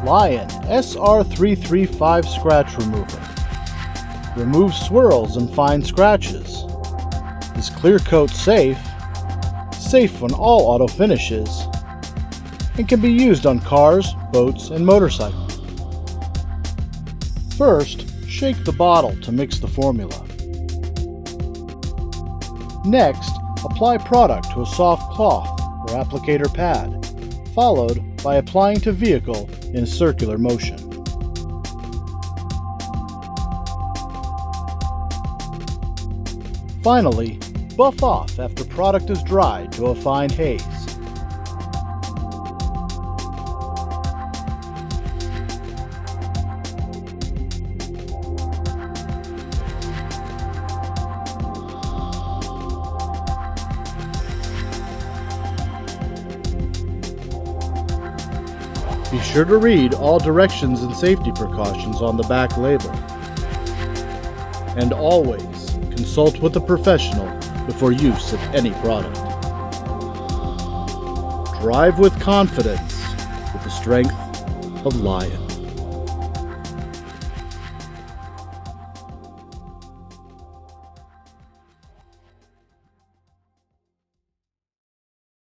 Lion SR335 Scratch Remover. Removes swirls and fine scratches. Is clear coat safe on all auto finishes, and can be used on cars, boats, and motorcycles. First, shake the bottle to mix the formula. Next, apply product to a soft cloth or applicator pad, followed by applying to vehicle in a circular motion. Finally, buff off after product is dried to a fine haze. Be sure to read all directions and safety precautions on the back label. And always consult with a professional before use of any product. Drive with confidence with the strength of Lion.